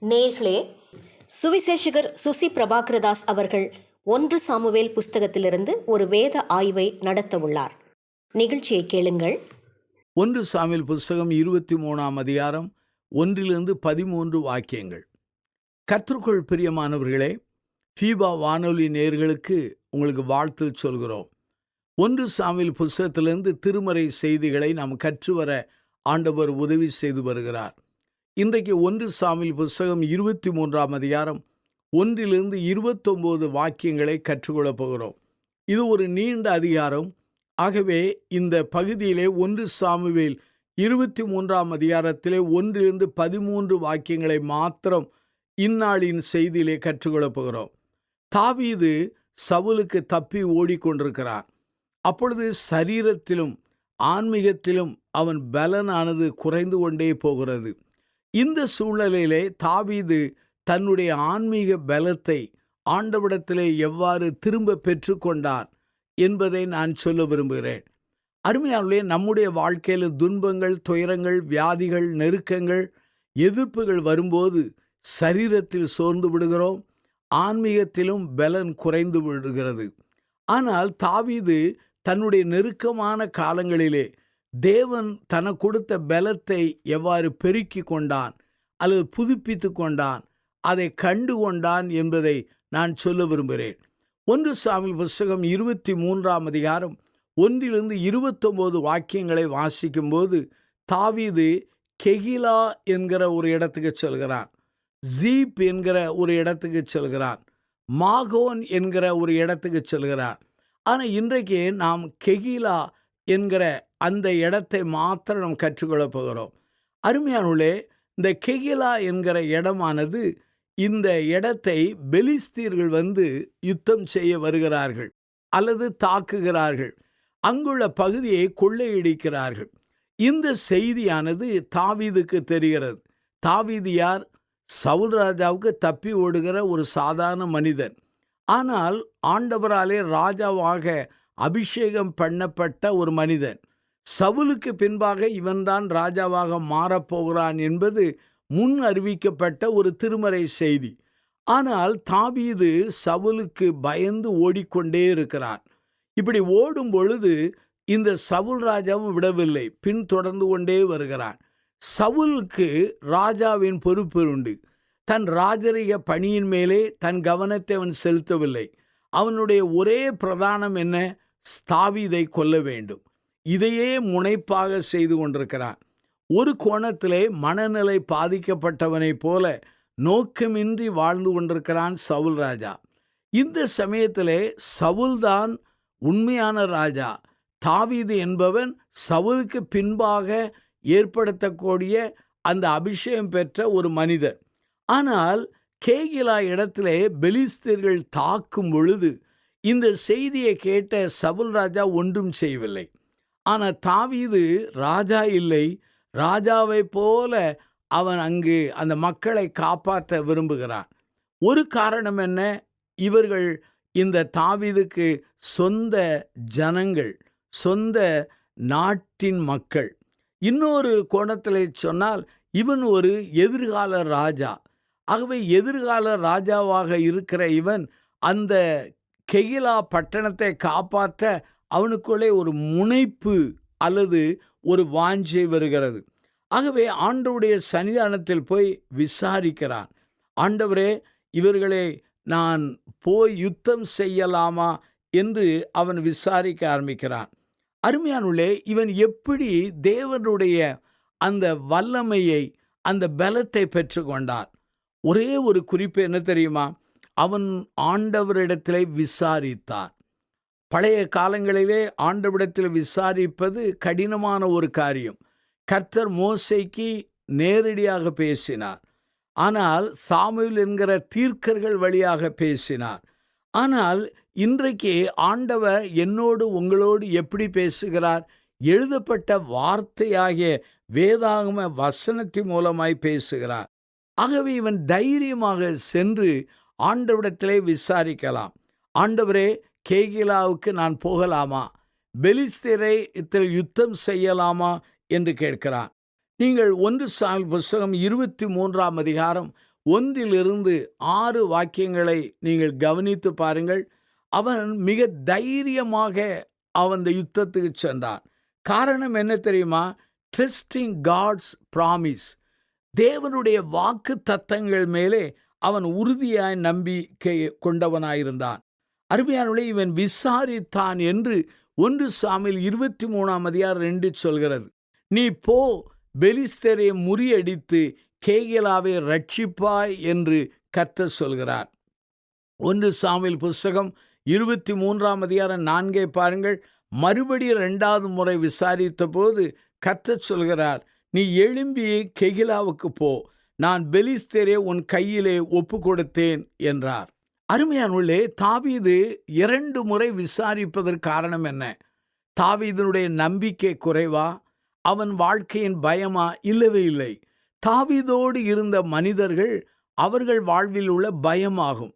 நேர்களே, சுவிசேஷகர் சுசி பிரபாகரதாஸ் அவர்கள் 1 சாமுவேல் புஸ்தகத்திலிருந்து ஒரு வேத ஆய்வை நடத்த உள்ளார். நிகழ்ச்சியை கேளுங்கள். 1 சாமுவேல் புஸ்தகம் 23ஆம் அதிகாரம் 1-13 வாக்கியங்கள். கர்த்தருக்குள் பிரியமானவர்களே, ஃபீபா வானொலி நேயர்களுக்கு உங்களுக்கு வாழ்த்து சொல்கிறோம். 1 சாமுவேல் புஸ்தகத்திலிருந்து திருமறை செய்திகளை நாம் கற்றுவர ஆண்டவர் உதவி செய்து வருகிறார். இன்றைக்கு 1 சாமுவேல் புஸ்தகம் 23ஆம் அதிகாரம் 1-29 வாக்கியங்களை கற்றுக்கொள்ளப் போகிறோம். இது ஒரு நீண்ட அதிகாரம். ஆகவே இந்த பகுதியிலே 1 சாமுவேல் 23ஆம் அதிகாரத்திலே 1-13 வாக்கியங்களை மாத்திரம் இந்நாளின் செய்தியிலே கற்றுக்கொள்ளப் போகிறோம். தாவீது சவுலுக்கு தப்பி ஓடிக்கொண்டிருக்கிறான். அப்பொழுது சரீரத்திலும் ஆன்மீகத்திலும் அவன் பலனானது குறைந்து கொண்டே போகிறது. இந்த சூழ்நிலையிலே தாவீது தன்னுடைய ஆன்மீக பலத்தை ஆண்டவரிடத்திலே எவ்வாறு திரும்ப பெற்றுக்கொண்டார் என்பதை நான் சொல்ல விரும்புகிறேன். அருமையானவர்களே, நம்முடைய வாழ்க்கையில் துன்பங்கள், துயரங்கள், வியாதிகள், நெருக்கங்கள், எதிர்ப்புகள் வரும்போது சரீரத்தில் சோர்ந்து விடுகிறோம், ஆன்மீகத்திலும் பலன் குறைந்து விடுகிறது. ஆனால் தாவீது தன்னுடைய நெருக்கமான காலங்களிலே தேவன் தனக்கு கொடுத்த பலத்தை எவ்வாறு பெருக்கி கொண்டான் அல்லது புதுப்பித்து கொண்டான், அதை கண்டு கொண்டான் என்பதை நான் சொல்ல விரும்புகிறேன். 1 சாமுவேல் புஸ்தகம் 23ஆம் அதிகாரம் 1-29 வாக்கியங்களை வாசிக்கும்போது தாவீது கெகிலா என்கிற ஒரு இடத்துக்கு செல்கிறான், ஜீப் என்கிற ஒரு இடத்துக்கு செல்கிறான், மாகோன் என்கிற ஒரு இடத்துக்கு செல்கிறான். ஆனால் இன்றைக்கு நாம் கெகிலா என்கிற அந்த இடத்தை மாத்திரம் நாம் கற்றுக்கொள்ளப் போகிறோம். அருமையானவர்களே, இந்த கெகிலா என்கிற இடமானது, இந்த இடத்தை பெலிஸ்தீர்கள் வந்து யுத்தம் செய்ய வருகிறார்கள் அல்லது தாக்குகிறார்கள், அங்குள்ள பகுதியை கொள்ளையடிக்கிறார்கள். இந்த செய்தியானது தாவீதுக்கு தெரிகிறது. தாவீது யார்? சவுல் ராஜாவுக்கு தப்பி ஓடுகிற ஒரு சாதாரண மனிதன். ஆனால் ஆண்டவராலே ராஜாவாக அபிஷேகம் பண்ணப்பட்ட ஒரு மனிதன். சவுலுக்கு பின்பாக இவன்தான் ராஜாவாக மாறப்போகிறான் என்பது முன் அறிவிக்கப்பட்ட ஒரு திருமறை செய்தி. ஆனால் தாவீது சவுலுக்கு பயந்து ஓடிக்கொண்டே இருக்கிறான். இப்படி ஓடும் பொழுது இந்த சவுல் ராஜாவும் விடவில்லை, பின்தொடர்ந்து கொண்டே வருகிறான். சவுலுக்கு ராஜாவின் பொறுப்பு உண்டு. தன் ராஜரீக பணியின் மேலே தன் கவனத்தை அவன் செலுத்தவில்லை. அவனுடைய ஒரே பிரதானம் என்ன? தாவீதை கொல்ல வேண்டும். இதையே முனைப்பாக செய்து கொண்டிருக்கிறான். ஒரு கோணத்திலே மனநிலை பாதிக்கப்பட்டவனைப் போல நோக்கமின்றி வாழ்ந்து கொண்டிருக்கிறான் சவுல் ராஜா. இந்த சமயத்திலே சவுல்தான் உண்மையான ராஜா. தாவீது என்பவன் சவுலுக்கு பின்பாக ஏற்படுத்தக்கூடிய அந்த அபிஷேகம் பெற்ற ஒரு மனிதன். ஆனால் கேகிலா இடத்திலே பெலிஸ்தர்கள் தாக்கும் பொழுது இந்த செய்தியை கேட்ட சவுல் ராஜா ஒன்றும் செய்யவில்லை. ஆனால் தாவீது ராஜா இல்லை, ராஜாவை போல அவன் அங்கு அந்த மக்களை காப்பாற்ற விரும்புகிறான். ஒரு காரணம் என்ன? இவர்கள் இந்த தாவீதுக்கு சொந்த ஜனங்கள், சொந்த நாட்டின் மக்கள். இன்னொரு கோணத்தில் சொன்னால் இவன் ஒரு எதிர்கால ராஜா. ஆகவே எதிர்கால ராஜாவாக இருக்கிற இவன் அந்த கெகிலா பட்டணத்தை காப்பாற்ற அவனுக்குள்ளே ஒரு முனைப்பு அல்லது ஒரு வாஞ்சை வருகிறது. ஆகவே ஆண்டவருடைய சன்னிதானத்தில் போய் விசாரிக்கிறான். ஆண்டவரே, இவர்களை நான் போய் யுத்தம் செய்யலாமா என்று அவன் விசாரிக்க ஆரம்பிக்கிறான். அருமையானுள்ளே, இவன் எப்படி தேவனுடைய அந்த வல்லமையை, அந்த பலத்தை பெற்று கொண்டான்? ஒரே ஒரு குறிப்பு என்ன தெரியுமா? அவன் ஆண்டவரிடத்திலே விசாரித்தான். பழைய காலங்களிலே ஆண்டவரிடத்தில் விசாரிப்பது கடினமான ஒரு காரியம். கர்த்தர் மோசேக்கு நேரடியாக பேசினார். ஆனால் சாமுவேல் என்கிற தீர்க்கர்கள் வழியாக பேசினார். ஆனால் இன்றைக்கு ஆண்டவர் என்னோடு உங்களோடு எப்படி பேசுகிறார்? எழுதப்பட்ட வார்த்தையாகிய வேதாகம வசனத்தின் மூலமாய் பேசுகிறார். ஆகவே இவன் தைரியமாக சென்று ஆண்டவரிடத்திலே விசாரிக்கலாம். ஆண்டவரே, கேகிலாவுக்கு நான் போகலாமா? பெலிஸ்தரை யுத்தம் செய்யலாமா என்று கேட்கிறான். நீங்கள் 1 சாமுவேல் புஸ்தகம் 23ஆம் அதிகாரம் 1 6 வாக்கியங்களை நீங்கள் கவனித்து பாருங்கள். அவன் மிக தைரியமாக அவன் இந்த யுத்தத்துக்கு சென்றான். காரணம் என்ன தெரியுமா? Trusting God's promise. தேவனுடைய வாக்கு தத்தங்கள் மேலே அவன் உறுதியாய் நம்பிக்கை கொண்டவனாயிருந்தான். அருமையானவர்களே, இவன் விசாரித்தான் என்று 1 சாமுவேல் 23:2 சொல்கிறது. நீ போ, பெலிஸ்தரை முறியடித்து கேகிலாவை ரட்சிப்பாய் என்று கர்த்தர் சொல்கிறார். 1 சாமுவேல் புஸ்தகம் 23:4 பாருங்கள். மறுபடி 2வது முறை விசாரித்த போது கர்த்தர் சொல்கிறார், நீ எழும்பி கெகிலாவுக்கு போ, நான் பெலிஸ்தரை உன் கையிலே ஒப்பு கொடுத்தேன் என்றார். அருமையானவர்களே, தாவீது 2 முறை விசாரிப்பதற்கு காரணம் என்ன? தாவீதினுடைய நம்பிக்கை குறைவா? அவன் வாழ்க்கையின் பயமா? இல்லவே இல்லை. தாவீதோடு இருந்த மனிதர்கள் அவர்கள் வாழ்வில் உள்ள பயமாகும்.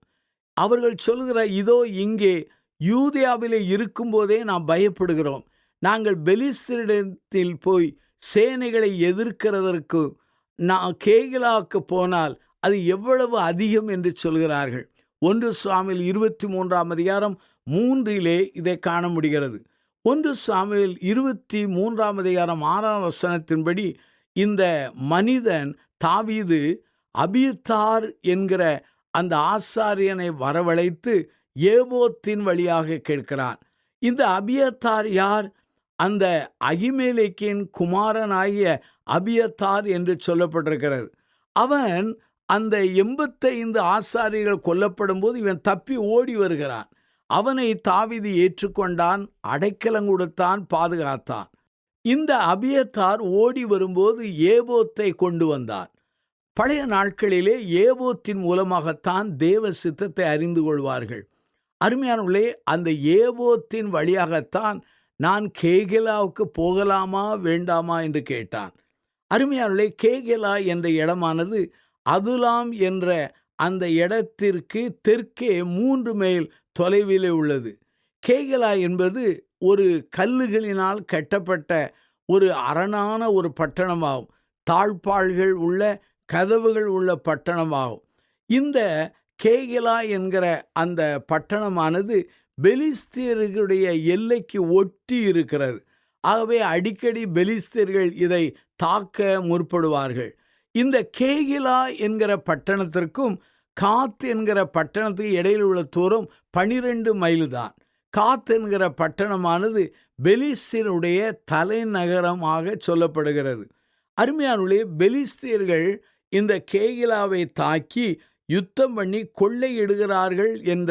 அவர்கள் சொல்கிற, இதோ இங்கே யூதேயாவிலே இருக்கும்போதே நாம் பயப்படுகிறோம். நாங்கள் பெலிஸ்தரிடத்தில் போய் சேனைகளை எதிர்க்கிறதற்கு கேகிலாவுக்கு போனால் அது எவ்வளவு அதிகம் என்று சொல்கிறார்கள். 1 சாமுவேல் 23:3 இதை காண முடிகிறது. 1 சாமுவேல் 23:6 இந்த மனிதன் தாவீது அபியத்தார் என்கிற அந்த ஆசாரியனை வரவழைத்து ஏபோத்தின் வழியாக கேட்கிறான். இந்த அபியத்தார் யார்? அந்த அகிமேலேக்கின் குமாரனாகிய அபியத்தார் என்று சொல்லப்பட்டிருக்கிறது. அவன் அந்த 85 ஆசாரியர்கள் கொல்லப்படும் போது இவன் தப்பி ஓடி வருகிறான். அவனை தாவீது ஏற்றுக்கொண்டான், அடைக்கலம் கொடுத்தான், பாதுகாத்தான். இந்த அபியத்தார் ஓடி வரும்போது ஏபோத்தை கொண்டு வந்தான். பழைய நாட்களிலே ஏபோத்தின் மூலமாகத்தான் தேவ சித்தத்தை அறிந்து கொள்வார்கள். அருமையானவர்களே, அந்த ஏபோத்தின் வழியாகத்தான் நான் கேகிலாவுக்கு போகலாமா வேண்டாமா என்று கேட்டான். அருமையானவர்களே, கேகிலா என்ற இடமானது அதுலாம் என்ற அந்த இடத்திற்கு தெற்கே 3 மைல் தொலைவிலே உள்ளது. கேகிலா என்பது ஒரு கல்லுகளினால் கட்டப்பட்ட ஒரு அரணான ஒரு பட்டணமாகும். தாழ்பாள்கள் உள்ள கதவுகள் உள்ள பட்டணமாகும். இந்த கேகிலா என்கிற அந்த பட்டணமானது பெலிஸ்தீர்களுடைய எல்லைக்கு ஒட்டி இருக்கிறது. ஆகவே அடிக்கடி பெலிஸ்தீர்கள் இதை தாக்க முற்படுவார்கள். இந்த கேகிலா என்கிற பட்டணத்திற்கும் காத் என்கிற பட்டணத்துக்கு இடையில் உள்ள தூரம் 12 மைல் தான். காத் என்கிற பட்டணமானது பெலிஸ்தீருடைய தலைநகரமாக சொல்லப்படுகிறது. அருமையானவர்களே, பெலிஸ்தீர்கள் இந்த கேகிலாவை தாக்கி யுத்தம் பண்ணி கொள்ளையிடுகிறார்கள் என்ற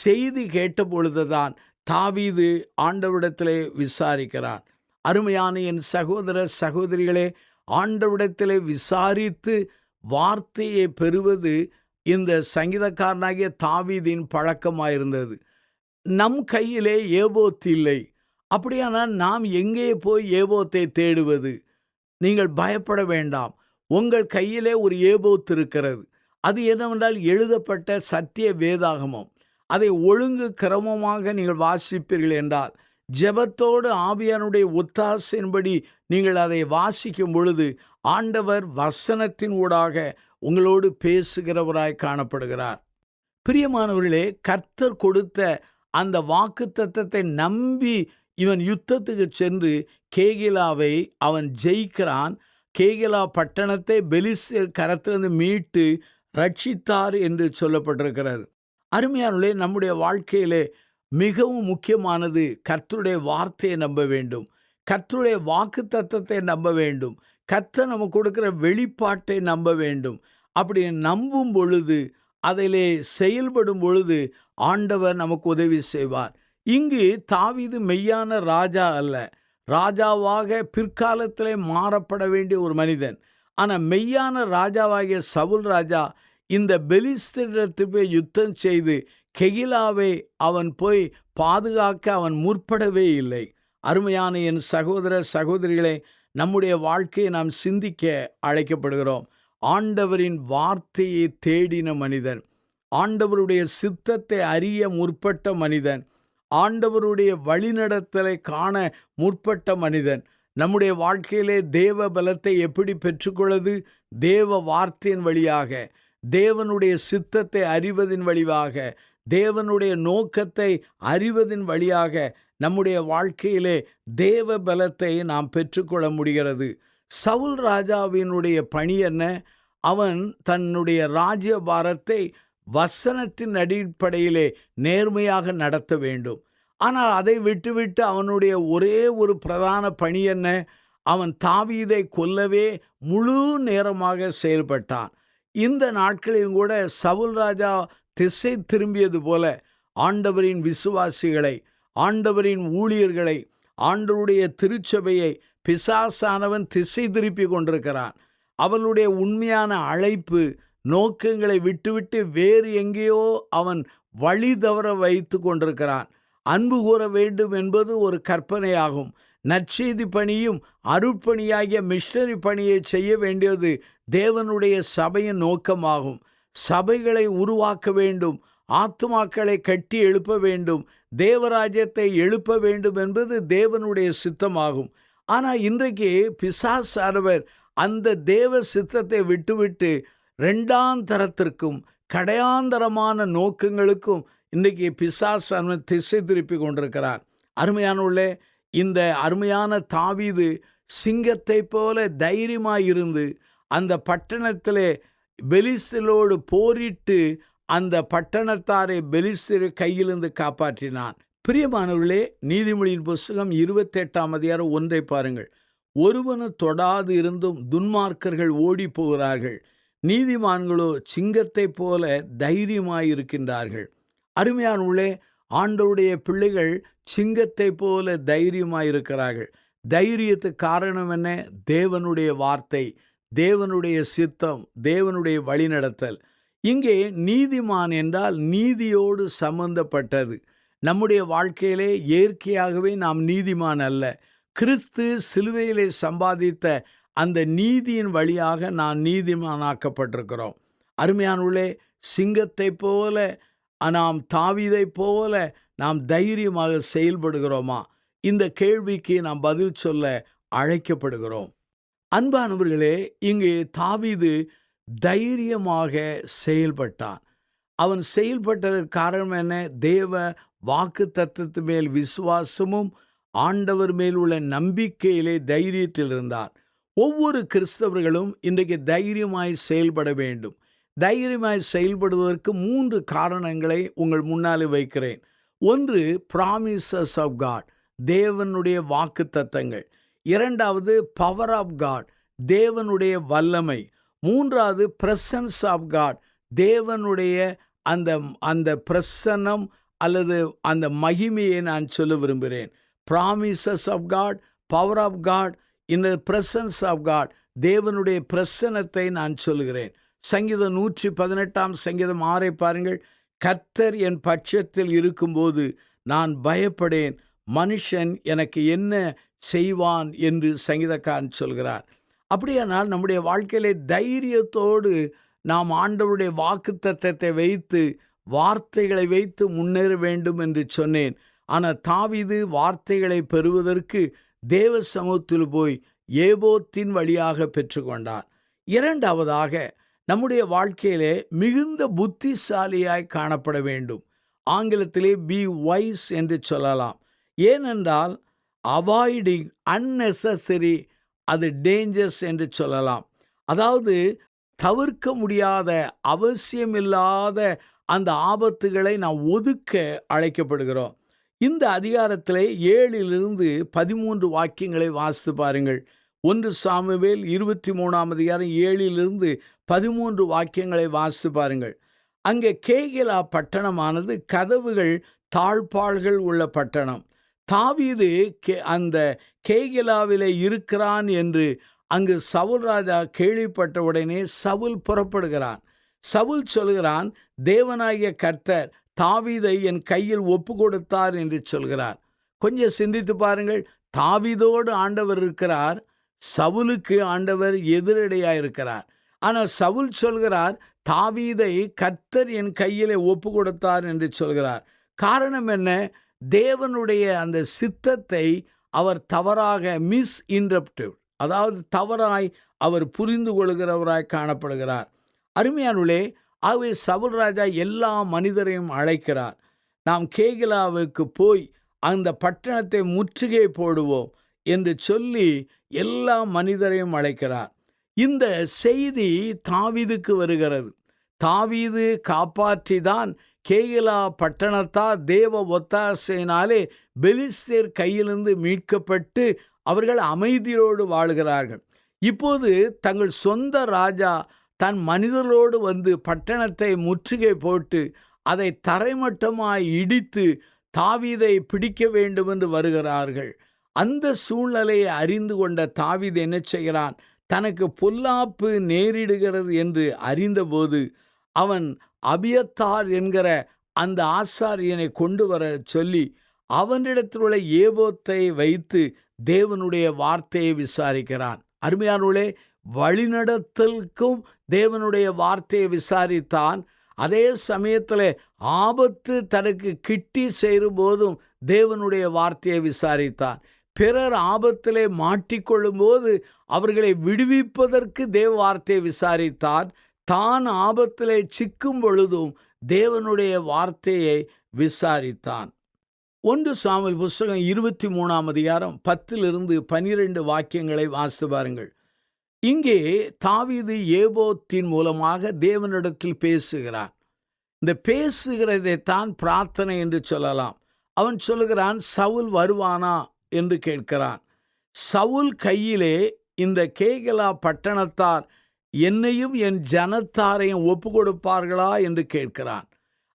செய்தி கேட்டபொழுதுதான் தாவீது ஆண்டவரிடத்திலே விசாரிக்கிறான். அருமையான என் சகோதர சகோதரிகளே, ஆண்டவரிடத்திலே விசாரித்து வார்த்தையை பெறுவது இந்த சங்கீதக்காரனாகிய தாவீதின் பழக்கமாயிருந்தது. நம் கையிலே ஏபோத் இல்லை. அப்படியானால் நாம் எங்கே போய் ஏபோத்தை தேடுவது? நீங்கள் பயப்பட வேண்டாம். உங்கள் கையிலே ஒரு ஏபோத் இருக்கிறது. அது என்னவென்றால் எழுதப்பட்ட சத்திய வேதாகமம். அதை ஒழுங்கு கிரமமாக நீங்கள் வாசிப்பீர்கள் என்றால், ஜெபத்தோடு ஆவியானுடைய ஒத்தாசையின்படி நீங்கள் அதை வாசிக்கும் பொழுது ஆண்டவர் வசனத்தின் ஊடாக உங்களோடு பேசுகிறவராய் காணப்படுகிறார். பிரியமானவர்களே, கர்த்தர் கொடுத்த அந்த வாக்குத்தத்தத்தை நம்பி இவன் யுத்தத்துக்கு சென்று கேகிலாவை அவன் ஜெயிக்கிறான். கேகிலா பட்டணத்தை பெலிஸ்தர் கரத்திலிருந்து மீட்டு ரட்சித்தார் என்று சொல்லப்பட்டிருக்கிறது. அருமையானவர்களே, நம்முடைய வாழ்க்கையிலே மிகவும் முக்கியமானது கர்த்தருடைய வார்த்தையை நம்ப வேண்டும். கர்த்தருடைய வாக்குத்தத்தத்தை நம்ப வேண்டும். கர்த்தர் நமக்கு கொடுக்கிற வெளிப்பாட்டை நம்ப வேண்டும். அப்படி நம்பும் பொழுது, அதிலே செயல்படும் பொழுது ஆண்டவர் நமக்கு உதவி செய்வார். இங்கு தாவீது மெய்யான ராஜா அல்ல, ராஜாவாக பிற்காலத்திலே மாறப்பட வேண்டிய ஒரு மனிதன். ஆனால் மெய்யான ராஜாவாகிய சவுல் ராஜா இந்த பெலிஸ்தரிடத்தில் போய் யுத்தம் செய்து கெகிலாவை அவன் போய் பாதுகாக்க அவன் முற்படவே இல்லை. அருமையான என் சகோதர சகோதரிகளே, நம்முடைய வாழ்க்கையை நாம் சிந்திக்க அழைக்கப்படுகிறோம். ஆண்டவரின் வார்த்தையை தேடின மனிதன், ஆண்டவருடைய சித்தத்தை அறிய முற்பட்ட மனிதன், ஆண்டவருடைய வழிநடத்தலை காண முற்பட்ட மனிதன் நம்முடைய வாழ்க்கையிலே தேவ பலத்தை எப்படி பெற்றுக்கொள்வது? தேவ வார்த்தையின் வழியாக, தேவனுடைய சித்தத்தை அறிவதின் வழியாக, தேவனுடைய நோக்கத்தை அறிவதின் வழியாக நம்முடைய வாழ்க்கையிலே தேவ பலத்தை நாம் பெற்றுக்கொள்ள முடிகிறது. சவுல் ராஜாவினுடைய பணி என்ன? அவன் தன்னுடைய ராஜ்யபாரத்தை வசனத்தின் அடிப்படையிலே நேர்மையாக நடத்த வேண்டும். ஆனால் அதை விட்டுவிட்டு அவனுடைய ஒரே ஒரு பிரதான பணி என்ன? அவன் தாவீதை கொல்லவே முழு நேரமாக செயல்பட்டான். இந்த நாட்களிலும் கூட சவுல் ராஜா திசை திரும்பியது போல ஆண்டவரின் விசுவாசிகளை, ஆண்டவரின் ஊழியர்களை, ஆண்டவருடைய திருச்சபையை பிசாசானவன் திசை திருப்பி கொண்டிருக்கிறான். அவளுடைய உண்மையான அழைப்பு நோக்கங்களை விட்டுவிட்டு வேறு எங்கேயோ அவன் வழி தவற வைத்து கொண்டிருக்கிறான். அன்பு கூற வேண்டும் என்பது ஒரு கற்பனையாகும். நற்செய்தி பணியும் அருட்பணியாகிய மிஷனரி பணியை செய்ய வேண்டியது தேவனுடைய சபையின் நோக்கமாகும். சபைகளை உருவாக்க வேண்டும், ஆத்துமாக்களை கட்டி எழுப்ப வேண்டும், தேவராஜ்யத்தை எழுப்ப வேண்டும் என்பது தேவனுடைய சித்தமாகும். ஆனால் இன்றைக்கு பிசாசானவர் அந்த தேவ சித்தத்தை விட்டுவிட்டு இரண்டாம் தரத்திற்கும் கடையாந்தரமான நோக்கங்களுக்கும் இன்றைக்கி பிசாசானவன் திசை திருப்பி கொண்டிருக்கிறான். அருமையானவர்களே, இந்த அருமையான தாவீது சிங்கத்தை போல தைரியமாயிருந்து அந்த பட்டணத்திலே பெலிஸ்தரோடு போரிட்டு அந்த பட்டணத்தாரை பெலிஸ்தர் கையிலிருந்து காப்பாற்றினான். பிரியமானவர்களே, நீதிமொழியின் புஸ்தகம் 28ஆம் அதிகாரம் 1 பாருங்கள். ஒருவனும் தொடாது இருந்தும் துன்மார்க்கர்கள் ஓடி போகிறார்கள், நீதிமான்களோ சிங்கத்தை போல தைரியமாயிருக்கின்றார்கள். அருமையானவர்களே, ஆண்டவருடைய பிள்ளைகள் சிங்கத்தை போல தைரியமாயிருக்கிறார்கள். தைரியத்துக்கு காரணம் என்ன? தேவனுடைய வார்த்தை, தேவனுடைய சித்தம், தேவனுடைய வழிநடத்தல். இங்கே நீதிமான் என்றால் நீதியோடு சம்பந்தப்பட்டது. நம்முடைய வாழ்க்கையிலே இயற்கையாகவே நாம் நீதிமான் அல்ல. கிறிஸ்து சிலுவையிலே சம்பாதித்த அந்த நீதியின் வழியாக நாம் நீதிமானாக்கப்பட்டிருக்கிறோம். அருமையானவர்களே, சிங்கத்தை போல நாம் தாவீதை போல நாம் தைரியமாக செயல்படுகிறோமா? இந்த கேள்விக்கு நாம் பதில் சொல்ல அழைக்கப்படுகிறோம். அன்பானவர்களே, இங்கே தாவீது தைரியமாக செயல்பட்டான். அவன் செயல்பட்டதற்கு காரணம் என்ன? தேவ வாக்கு தத்தத்து மேல் விசுவாசமும் ஆண்டவர் மேல் உள்ள நம்பிக்கையிலே தைரியத்தில் இருந்தார். ஒவ்வொரு கிறிஸ்தவர்களும் இன்றைக்கு தைரியமாய் செயல்பட வேண்டும். தைரியமாய் செயல்படுவதற்கு 3 காரணங்களை உங்கள் முன்னாலே வைக்கிறேன். ஒன்று, ப்ராமிசஸ் ஆஃப் காட், தேவனுடைய வாக்கு தத்தங்கள். இரண்டாவது, பவர் ஆஃப் காட், தேவனுடைய வல்லமை. மூன்றாவது, பிரசன்ஸ் ஆஃப் காட், தேவனுடைய அந்த பிரசன்னம் அல்லது அந்த மகிமையை நான் சொல்ல விரும்புகிறேன். Promises of God, power of God, இந்த பிரசன்ஸ் ஆஃப் காட், தேவனுடைய பிரசன்னத்தை நான் சொல்லுகிறேன். சங்கீதம் 118ஆம் சங்கீதம் 6 பாருங்கள். கர்த்தர் என் பட்சத்தில் இருக்கும்போது நான் பயப்படேன், மனுஷன் எனக்கு என்ன செய்வான் என்று சங்கீதக்காரன் சொல்கிறார். அப்படியானால் நம்முடைய வாழ்க்கையிலே தைரியத்தோடு நாம் ஆண்டவருடைய வாக்கு தத்தத்தை வைத்து வார்த்தைகளை வைத்து முன்னேற வேண்டும் என்று சொன்னேன். ஆனால் தாவீது வார்த்தைகளை பெறுவதற்கு தேவ சமூகத்தில் போய் ஏபோத்தின் வழியாக பெற்றுக்கொண்டார். இரண்டாவதாக, நம்முடைய வாழ்க்கையிலே மிகுந்த புத்திசாலியாய் காணப்பட வேண்டும். ஆங்கிலத்திலே பி வைஸ் என்று சொல்லலாம். ஏனென்றால் அவாய்டிங் அன்னெசரி, அது டேஞ்சர்ஸ் என்று சொல்லலாம். அதாவது தவிர்க்க முடியாத அவசியமில்லாத அந்த ஆபத்துகளை நாம் ஒதுக்க அழைக்கப்படுகிறோம். இந்த அதிகாரத்திலே 7லிருந்து 13 வாக்கியங்களை வாசித்து பாருங்கள். 1 சாமுவேல் 23ஆம் அதிகாரம் 7லிருந்து 13 வாக்கியங்களை வாசித்து பாருங்கள். அங்கே கேகிலா பட்டணமானது கதவுகள் தாழ்பாள்கள் உள்ள பட்டணம். தாவீது அந்த கேகிலாவிலே இருக்கிறான் என்று அங்கு சவுல் ராஜா கேள்விப்பட்ட உடனே சவுல் புறப்படுகிறான். சவுல் சொல்கிறான், தேவனாகிய கர்த்தர் தாவீதை என் கையில் ஒப்பு கொடுத்தார் என்று சொல்கிறார். கொஞ்சம் சிந்தித்து பாருங்கள். தாவீதோடு ஆண்டவர் இருக்கிறார், சவுலுக்கு ஆண்டவர் எதிரடையாக இருக்கிறார். ஆனால் சவுல் சொல்கிறார், தாவீதை கர்த்தர் என் கையிலே ஒப்பு கொடுத்தார் என்று சொல்கிறார். காரணம் என்ன? தேவனுடைய அந்த சித்தத்தை அவர் தவறாக மிஸ்இன்டர்ப்ரெட், அதாவது தவறாய் அவர் புரிந்து கொள்கிறவராய் காணப்படுகிறார். அருமையானுள்ளே, ஆகவே சவுல் ராஜா எல்லா மனிதரையும் அழைக்கிறார். நாம் கேகிலாவுக்கு போய் அந்த பட்டணத்தை முற்றுகை போடுவோம் என்று சொல்லி எல்லா மனிதரையும் அழைக்கிறார். இந்த செய்தி தாவீதுக்கு வருகிறது. தாவீது காப்பாற்றிதான் கேகிலா பட்டணத்தார் தேவ ஒத்தாசையினாலே பெலிஸ்தேர் கையிலிருந்து மீட்கப்பட்டு அவர்கள் அமைதியோடு வாழ்கிறார்கள். இப்போது தங்கள் சொந்த ராஜா தன் மனிதர்களோடு வந்து பட்டணத்தை முற்றுகை போட்டு அதை தரைமட்டமாய் இடித்து தாவீதை பிடிக்க வேண்டும் என்று வருகிறார்கள். அந்த சூழ்நிலையை அறிந்து கொண்ட தாவீது என்ன செய்கிறான்? தனக்கு பொல்லாப்பு நேரிடுகிறது என்று அறிந்தபோது அவன் அபியத்தார் என்கிற அந்த ஆசாரியனை கொண்டு வர சொல்லி அவனிடத்தில் உள்ள ஏபோத்தை வைத்து தேவனுடைய வார்த்தையை விசாரிக்கிறான். அருமையானவர்களே, வழிநடத்தலுக்கும் தேவனுடைய வார்த்தையை விசாரித்தான். அதே சமயத்தில் ஆபத்து தனக்கு கிட்டி சேரும் போதும் தேவனுடைய வார்த்தையை விசாரித்தான். பிறர் ஆபத்திலே மாட்டிக்கொள்ளும் போது அவர்களை விடுவிப்பதற்கு தேவ வார்த்தையை விசாரித்தான். தான் ஆபத்திலே சிக்கும் பொழுதும் தேவனுடைய வார்த்தையை விசாரித்தான். 1 சாமுவேல் புஸ்தகம் 23ஆம் அதிகாரம் 10-12 வாக்கியங்களை வாசித்து பாருங்கள். இங்கே தாவீது ஏபோத்தின் மூலமாக தேவனிடத்தில் பேசுகிறான். இந்த பேசுகிறதைத்தான் பிரார்த்தனை என்று சொல்லலாம். அவன் சொல்லுகிறான், சவுல் வருவானா என்று கேட்கிறான். சவுல் கையிலே இந்த கேகிலா பட்டணத்தார் என்னையும் என் ஜனத்தாரையும் ஒப்பு கொடுப்பார்களா என்று கேட்கிறான்.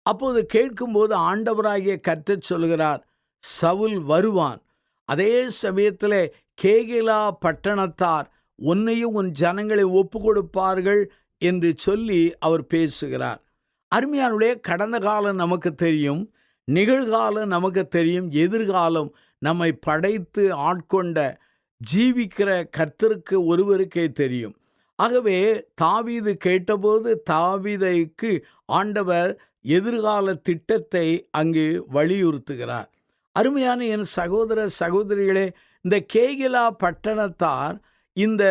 அப்போது கேட்கும்போது ஆண்டவராகிய கர்த்தர் சொல்கிறார், சவுல் வருவான். அதே சமயத்தில் கேகிலா பட்டணத்தார் உன்னையும் உன் ஜனங்களை ஒப்பு கொடுப்பார்கள் என்று சொல்லி அவர் பேசுகிறார். அருமையானுடைய கடந்த காலம் நமக்கு தெரியும், நிகழ்காலம் நமக்கு தெரியும், எதிர்காலம் நம்மை படைத்து ஆட்கொண்ட ஜீவிக்கிற கர்த்தருக்கு ஒருவருக்கே தெரியும். ஆகவே தாவீது கேட்டபோது தாவீதைக்கு ஆண்டவர் எதிர்கால திட்டத்தை அங்கு வலியுறுத்துகிறார். அருமையான என் சகோதர சகோதரிகளே, இந்த கேகிலா பட்டணத்தார் இந்த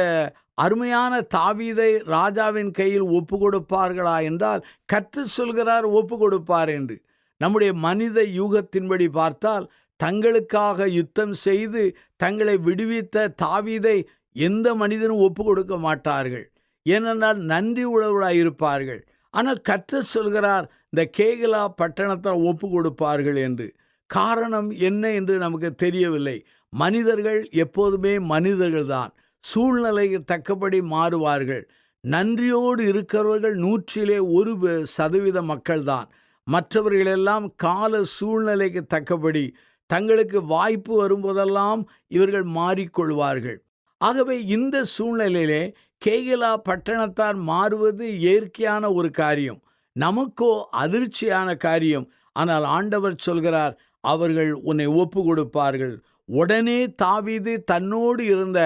அருமையான தாவீதை ராஜாவின் கையில் ஒப்பு கொடுப்பார்களா என்றால் கர்த்தர் சொல்கிறார் ஒப்பு கொடுப்பார் என்று. நம்முடைய மனித யூகத்தின்படி பார்த்தால் தங்களுக்காக யுத்தம் செய்து தங்களை விடுவித்த தாவீதை எந்த மனிதனும் ஒப்பு கொடுக்க மாட்டார்கள். ஏனென்றால் நன்றி உழவர்களாக இருப்பார்கள். ஆனால் கர்த்தர் சொல்கிறார் இந்த கேகிலா பட்டணத்தை ஒப்பு கொடுப்பார்கள் என்று. காரணம் என்ன என்று நமக்கு தெரியவில்லை. மனிதர்கள் எப்போதுமே மனிதர்கள்தான், சூழ்நிலைக்கு தக்கபடி மாறுவார்கள். நன்றியோடு இருக்கிறவர்கள் 100% மக்கள்தான். மற்றவர்களெல்லாம் கால சூழ்நிலைக்கு தக்கபடி தங்களுக்கு வாய்ப்பு வரும்போதெல்லாம் இவர்கள் மாறிக்கொள்வார்கள். ஆகவே இந்த சூழ்நிலையிலே கேகிலா பட்டணத்தார் மாறுவது இயற்கையான ஒரு காரியம், நமக்கோ அதிர்ச்சியான காரியம். ஆனால் ஆண்டவர் சொல்கிறார், அவர்கள் உன்னை ஒப்பு கொடுப்பார்கள். உடனே தாவீது தன்னோடு இருந்த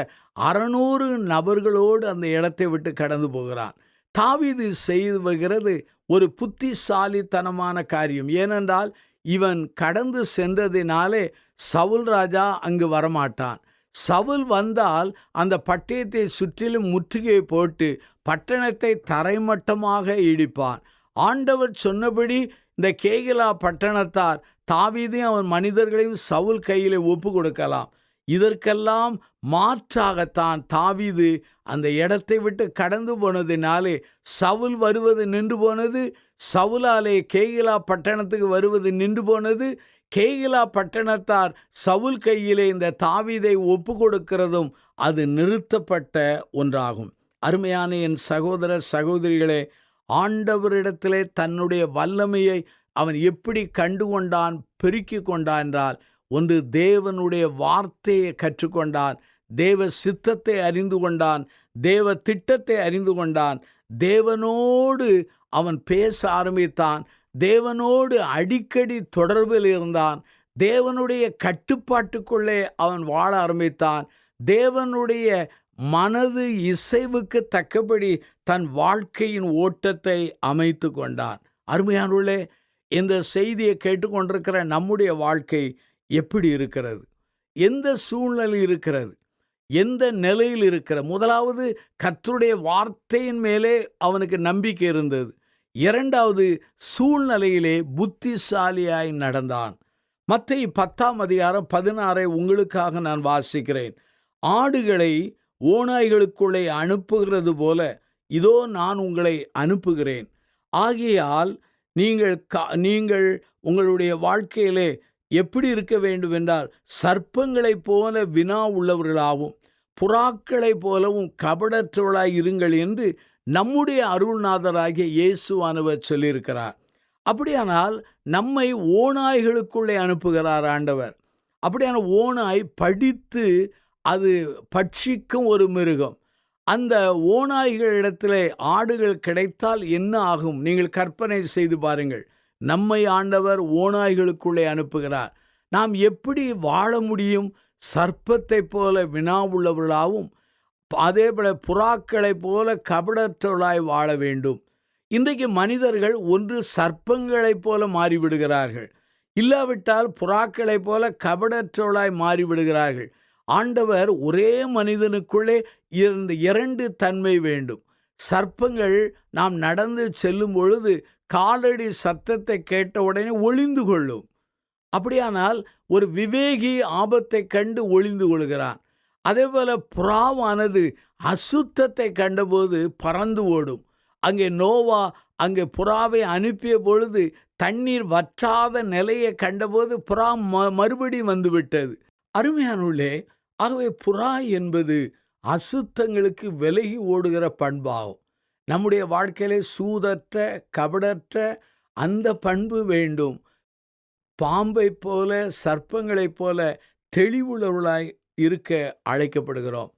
600 நபர்களோடு அந்த இடத்தை விட்டு கடந்து போகிறான். தாவீது செய்வது ஒரு புத்திசாலித்தனமான காரியம். ஏனென்றால் இவன் கடந்து சென்றதினாலே சவுல் ராஜா அங்கு வரமாட்டான். சவுல் வந்தால் அந்த பட்டயத்தை சுற்றிலும் முற்றுகை போட்டு பட்டணத்தை தரைமட்டமாக இடிப்பான். ஆண்டவர் சொன்னபடி இந்த கேகிலா பட்டணத்தார் தாவீதையும் அவன் மனிதர்களையும் சவுல் கையில் ஒப்பு கொடுக்கலாம். இதற்கெல்லாம் மாற்றாகத்தான் தாவீது அந்த இடத்தை விட்டு கடந்து போனதினாலே சவுல் வருவது நின்று போனது. சவுலாலே கேகிலா பட்டணத்துக்கு வருவது நின்று போனது. கேகிலா பட்டணத்தார் சவுல் கையிலே இந்த தாவீதை ஒப்பு கொடுக்கிறதும் அது நிறுத்தப்பட்ட ஒன்றாகும். அருமையான என் சகோதர சகோதரிகளே, ஆண்டவரிடத்திலே தன்னுடைய வல்லமையை அவன் எப்படி கண்டுகொண்டான், பெருக்கி கொண்டான் என்றால், ஒன்று தேவனுடைய வார்த்தையை கற்றுக்கொண்டான், தேவ சித்தத்தை அறிந்து கொண்டான், தேவ திட்டத்தை அறிந்து கொண்டான், தேவனோடு அவன் பேச ஆரம்பித்தான், தேவனோடு அடிக்கடி தொடர்பில் இருந்தான், தேவனுடைய கட்டுப்பாட்டுக்குள்ளே அவன் வாழ ஆரம்பித்தான், தேவனுடைய மனது இசைவுக்கு தக்கபடி தன் வாழ்க்கையின் ஓட்டத்தை அமைத்து கொண்டான். அருமையானவர்களே, இந்த செய்தியை கேட்டுக்கொண்டிருக்கிற நம்முடைய வாழ்க்கை எப்படி இருக்கிறது? எந்த சூழ்நிலை இருக்கிறது? எந்த நிலையில் இருக்கிற முதலாவது கர்த்தருடைய வார்த்தையின் மேலே அவனுக்கு நம்பிக்கை இருந்தது. இரண்டாவது சூழ்நிலையிலே புத்திசாலியாய் நடந்தான். மத்தேயு 10:16 உங்களுக்காக நான் வாசிக்கிறேன். ஆடுகளை ஓநாய்களுக்குள்ளே அனுப்புகிறது போல இதோ நான் உங்களை அனுப்புகிறேன். ஆகையால் நீங்கள் உங்களுடைய வாழ்க்கையிலே எப்படி இருக்க வேண்டும் என்றால், சர்ப்பங்களைப் போல வினா உள்ளவர்களாகவும் புறாக்களைப் போலவும் கபடற்றவர்களாய் இருங்கள் என்று நம்முடைய அருள்நாதராகிய இயேசுவானவர் சொல்லியிருக்கிறார். அப்படியானால் நம்மை ஓநாய்களுக்குள்ளே அனுப்புகிறார் ஆண்டவர். அப்படியான ஓநாய் படித்து அது பட்சிக்கும் ஒரு மிருகம். அந்த ஓநாய்களிடத்திலே ஆடுகள் கிடைத்தால் என்ன ஆகும்? நீங்கள் கற்பனை செய்து பாருங்கள். நம்மை ஆண்டவர் ஓநாய்களுக்குள்ளே அனுப்புகிறார். நாம் எப்படி வாழ முடியும்? சர்ப்பத்தைப் போல வினா உள்ளவர்களாகவும் அதேபோல புறாக்களைப் போல கபடற்றவர்களாய் வாழ வேண்டும். இன்றைக்கு மனிதர்கள் ஒன்று சர்ப்பங்களைப் போல மாறிவிடுகிறார்கள், இல்லாவிட்டால் புறாக்களைப் போல கபடற்றவர்களாய் மாறிவிடுகிறார்கள். ஆண்டவர் ஒரே மனிதனுக்குள்ளே இருந்த இரண்டு தன்மை வேண்டும். சர்ப்பங்கள் நாம் நடந்து செல்லும் பொழுது காலடி சத்தத்தை கேட்ட உடனே ஒளிந்து கொள்ளும். அப்படியானால் ஒரு விவேகி ஆபத்தை கண்டு ஒளிந்து கொள்கிறான். அதேபோல புறாவானது அசுத்தத்தை கண்டபோது பறந்து ஓடும். அங்கே நோவா அங்கே புறாவை அனுப்பிய பொழுது தண்ணீர் வற்றாத நிலையை கண்டபோது புறா மறுபடி வந்துவிட்டது. அருமையானுள்ளே, ஆகவே புறா என்பது அசுத்தங்களுக்கு விலகி ஓடுகிற பண்பாகும். நம்முடைய வாழ்க்கையிலே சூதற்ற கபடற்ற அந்த பண்பு வேண்டும். பாம்பை போல சர்ப்பங்களைப் போல தெளிவுள்ளவர்களாய் இருக்க அழைக்கப்படுகிறோம்.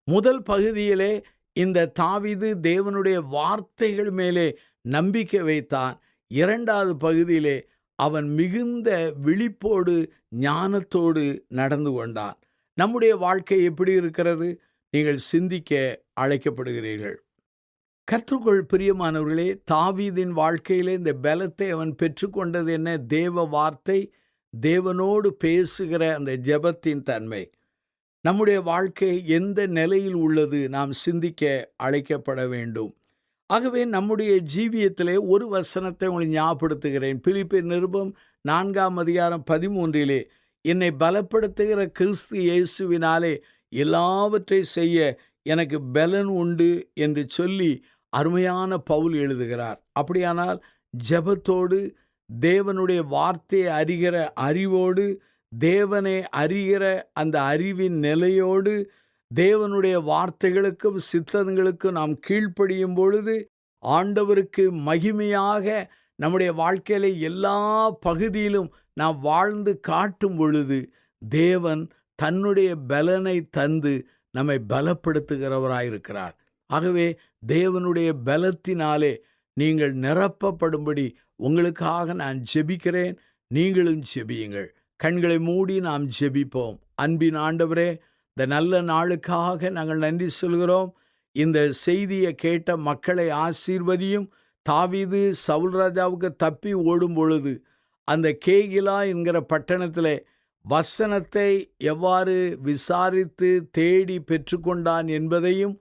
முதல் பகுதியிலே இந்த தாவீது தேவனுடைய வார்த்தைகள் மேலே நம்பிக்கை வைத்தான். இரண்டாவது பகுதியிலே அவன் மிகுந்த விழிப்போடு ஞானத்தோடு நடந்து கொண்டான். நம்முடைய வாழ்க்கை எப்படி இருக்கிறது? நீங்கள் சிந்திக்க அழைக்கப்படுகிறீர்கள். கர்த்தருக்குள் பிரியமானவர்களே, தாவீதின் வாழ்க்கையிலே இந்த பலத்தை அவன் பெற்றுக்கொண்டது என்ன? தேவ வார்த்தை, தேவனோடு பேசுகிற அந்த ஜெபத்தின் தன்மை. நம்முடைய வாழ்க்கை எந்த நிலையில் உள்ளது? நாம் சிந்திக்க அழைக்கப்பட வேண்டும். ஆகவே நம்முடைய ஜீவியத்திலே ஒரு வசனத்தை உங்களுக்கு ஞாபகப்படுத்துகிறேன். பிலிப்பியர் நிருபம் 4:13 என்னை பலப்படுத்துகிற கிறிஸ்து இயேசுவினாலே எல்லாவற்றை செய்ய எனக்கு பலன் உண்டு என்று சொல்லி அருமையான பவுல் எழுதுகிறார். அப்படியானால் ஜெபத்தோடு, தேவனுடைய வார்த்தையை அறிகிற அறிவோடு, தேவனை அறிகிற அந்த அறிவின் நிலையோடு, தேவனுடைய வார்த்தைகளுக்கும் சித்தங்களுக்கும் நாம் கீழ்ப்படியும் பொழுது, ஆண்டவருக்கு மகிமையாக நம்முடைய வாழ்க்கையில எல்லா பகுதியிலும் நாம் வாழ்ந்து காட்டும் பொழுது, தேவன் தன்னுடைய பலனை தந்து நம்மை பலப்படுத்துகிறவராயிருக்கிறார். ஆகவே தேவனுடைய பலத்தினாலே நீங்கள் நிரப்பப்படும்படி உங்களுக்காக நான் ஜெபிக்கிறேன். நீங்களும் ஜெபியுங்கள். கண்களை மூடி நாம் ஜெபிப்போம். அன்பின் ஆண்டவரே, இந்த நல்ல நாளுக்காக நாங்கள் நன்றி சொல்கிறோம். இந்த செய்தியை கேட்ட மக்களை ஆசீர்வதியும். தாவீது சவுல் ராஜாவுக்கு தப்பி ஓடும் பொழுது அந்த கேகிலா என்கிற பட்டணத்திலே வசனத்தை எவ்வாறு விசாரித்து தேடி பெற்றுக்கொண்டான் என்பதையும்,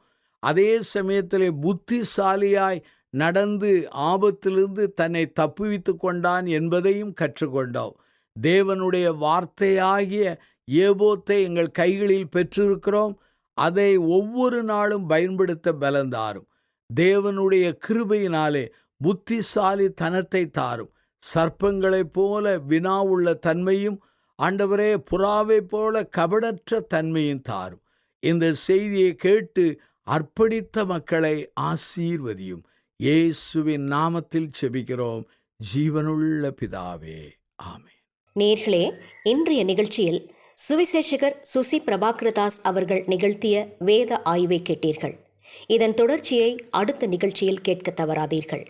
அதே சமயத்திலே புத்திசாலியாய் நடந்து ஆபத்திலிருந்து தன்னை தப்புவித்து கொண்டான் என்பதையும் கற்றுக்கொண்டோம். தேவனுடைய வார்த்தையாகிய ஏபோத்தை எங்கள் கைகளில் பெற்றிருக்கிறோம். அதை ஒவ்வொரு நாளும் பயன்படுத்த பலந்தாரும். தேவனுடைய கிருபையினாலே புத்திசாலி தனத்தை தாரும். சர்ப்பங்களைப் போல வினா உள்ள தன்மையும், ஆண்டவரே, புறாவை போல கபடற்ற தன்மையும் தாரும். இந்த செய்தியை கேட்டு அர்ப்பணித்த மக்களை ஆசீர்வதியும். இயேசுவின் நாமத்தில் செபிக்கிறோம் ஜீவனுள்ள பிதாவே, ஆமென். நேர்களே, இன்றைய நிகழ்ச்சியில் சுவிசேஷகர் சுசி பிரபாகரதாஸ் அவர்கள் நிகழ்த்திய வேத ஆய்வை கேட்டீர்கள். இதன் தொடர்ச்சியை அடுத்த நிகழ்ச்சியில் கேட்க தவறாதீர்கள்.